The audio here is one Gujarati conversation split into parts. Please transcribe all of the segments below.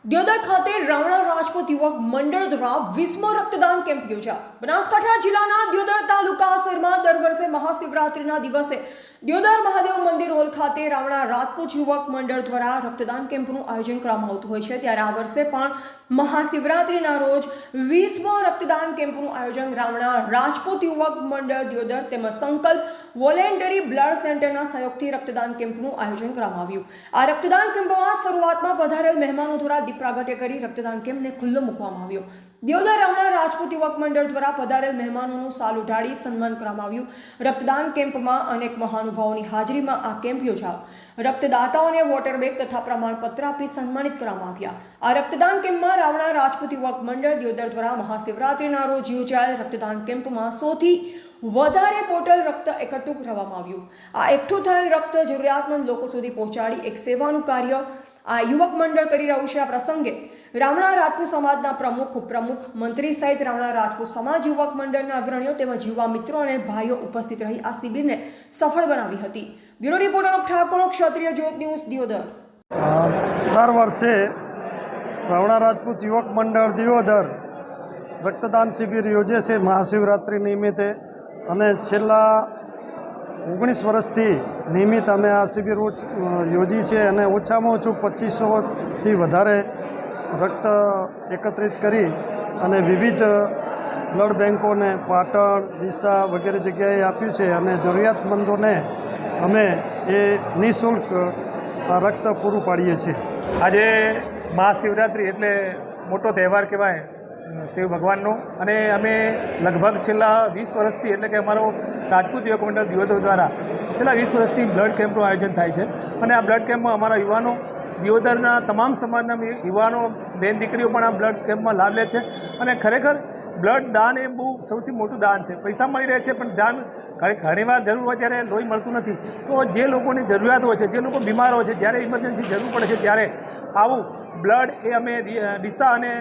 દિયોદર ખાતે રાવણા રાજપૂત યુવક મંડળ દ્વારા 20મો રક્તદાન કેમ્પ યોજાયો। બનાસકાંઠા જિલ્લાના દિયોદર તાલુકા શહેરમાં દર વર્ષે મહાશિવરાત્રિના દિવસે દિયોદર મહાદેવ મંદિર હોલ ખાતે રાવણા રાજપૂત યુવક મંડળ દ્વારા રક્તદાન કેમ્પનું આયોજન કરવામાં આવતું હોય છે। ત્યારે આ વર્ષે પણ મહાશિવરાત્રિના રોજ 20મો રક્તદાન કેમ્પનું આયોજન રાવણા રાજપૂત યુવક મંડળ દિયોદર તેમજ સંકલ્પ વોલેન્ટરી બ્લડ સેન્ટરના સહયોગથી રક્તદાન કેમ્પનું આયોજન કરવામાં આવ્યું। આ રક્તદાન કેમ્પમાં શરૂઆતમાં પધારેલ મહેમાનો દ્વારા દીપ પ્રાગટ્ય કરી રક્તદાન કેમ્પને ખુલ્લો મૂકવામાં આવ્યો। દિયોદર રાવણા રાજપૂત યુવક મંડળ દ્વારા પધારેલ મહેમાનોનું સાલ ઉઢાડી સન્માન કરવામાં આવ્યું। રક્તદાન કેમ્પમાં અનેક મહાનુભાવોની હાજરીમાં આ કેમ્પ યોજાયો। રક્તદાતાઓને વોટર બેગ તથા પ્રમાણપત્ર આપી સન્માનિત કરવામાં આવ્યા। આ રક્તદાન કેમ્પમાં રાવણા રાજપૂત યુવક મંડળ દિયોદર દ્વારા મહાશિવરાત્રિના રોજ યોજાયેલ રક્તદાન કેમ્પમાં 100થી વધારે બોટલ રક્ત એકઠું કરવામાં આવ્યું। આ એકઠું થયેલ રક્ત જરૂરિયાતમંદ લોકો સુધી પહોંચાડી એક સેવાનું કાર્ય આ યુવક મંડળ કરી રહ્યું છે। આ પ્રસંગે રાવણા રાજપૂત સમાજના પ્રમુખ ઉપપ્રમુખ મંત્રી સહિત રાવણા રાજપૂત સમાજ યુવક મંડળના અગ્રણીઓ તેમજ યુવા મિત્રો અને ભાઈઓ ઉપસ્થિત રહી આ શિબિરને સફળ બનાવી હતી। બ્યુરો રિપોર્ટર ઓફ ઠાકોર, ક્ષત્રિય જ્યોત ન્યૂઝ, દિયોદર। દર વર્ષે રાવણા રાજપૂત યુવક મંડળ દિયોદર રક્તદાન શિબિર યોજે છે મહાશિવરાત્રિ નિમિત્તે, અને છેલ્લા 19 વર્ષથી નિયમિત અમે આ શિબિર યોજી છે, અને ઓછામાં ઓછું 2500થી વધારે રક્ત એકત્રિત કરી અને વિવિધ બ્લડ બેન્કોને પાટણ, ડીસા વગેરે જગ્યાએ આપ્યું છે, અને જરૂરિયાતમંદોને અમે એ નિઃશુલ્ક રક્ત પૂરું પાડીએ છીએ। આજે મહાશિવરાત્રિ એટલે મોટો તહેવાર કહેવાય શિવ ભગવાનનો, અને અમે લગભગ છેલ્લા 20 વર્ષથી એટલે કે અમારો રાજપૂત યુવક મંડળ દિયોદર દ્વારા છેલ્લા 20 વર્ષથી બ્લડ કેમ્પનું આયોજન થાય છે। અને આ બ્લડ કેમ્પમાં અમારા યુવાનો, દિયોદરના તમામ સમાજના યુવાનો, બેન દીકરીઓ પણ આ બ્લડ કેમ્પમાં લાભ લે છે। અને ખરેખર બ્લડ દાન એ બહુ સૌથી મોટું દાન છે। પૈસા મળી રહે છે પણ દાન ઘણીવાર જરૂર હોય ત્યારે લોહી મળતું નથી। તો જે લોકોની જરૂરિયાત હોય છે, જે લોકો બીમાર હોય છે, જ્યારે ઇમરજન્સી જરૂર પડે છે, ત્યારે આવું બ્લડ એ અમે ડીસા અને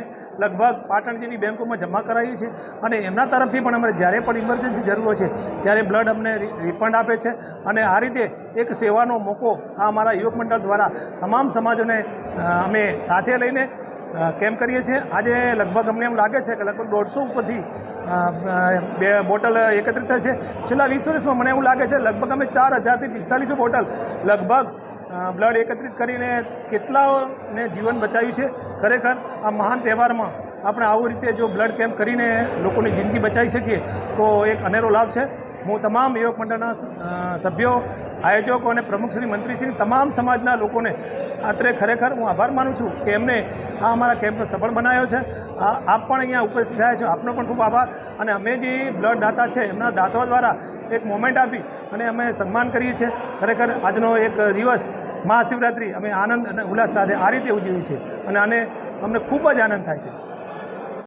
લગભગ પાટણ જેવી બેંકોમાં જમા કરાવીએ છીએ, અને એમના તરફથી પણ અમારે જ્યારે પણ ઇમરજન્સી જરૂર હોય છે ત્યારે બ્લડ અમને રિફંડ આપે છે। અને આ રીતે એક સેવાનો મોકો આ અમારા યુવક મંડળ દ્વારા તમામ સમાજોને અમે સાથે લઈને કેમ્પ કરીએ છીએ। આજે લગભગ અમને એમ લાગે છે કે લગભગ 150 ઉપરથી બોટલ એકત્રિત થશે। છેલ્લા 20 વર્ષમાં મને એવું લાગે છે લગભગ અમે 4000થી 4500 બોટલ લગભગ બ્લડ એકત્રિત કરીને કેટલાને જીવન બચાવ્યું છે। ખરેખર આ મહાન તહેવારમાં આપણે આવું રીતે જો બ્લડ કેમ્પ કરીને લોકોની જિંદગી બચાવી શકીએ તો એક અનેરો લાભ છે। હું તમામ યુવક મંડળના સભ્યો, આયોજકો અને પ્રમુખશ્રી, મંત્રીશ્રી, તમામ સમાજના લોકોને અત્રે ખરેખર હું આભાર માનું છું કે એમને આ અમારા કેમ્પને સફળ બનાવ્યો છે। આપ પણ અહીંયા ઉપસ્થિત થયા છો, આપનો પણ ખૂબ આભાર। અને અમે જે બ્લડ દાતા છે એમના દાતાઓ દ્વારા એક મોમેન્ટ આપી અને અમે સન્માન કરીએ છીએ। ખરેખર આજનો એક દિવસ મહાશિવરાત્રિ અમે આનંદ અને ઉલ્લાસ સાથે આ રીતે ઉજવીએ છીએ, અને આને અમને ખૂબ જ આનંદ થાય છે।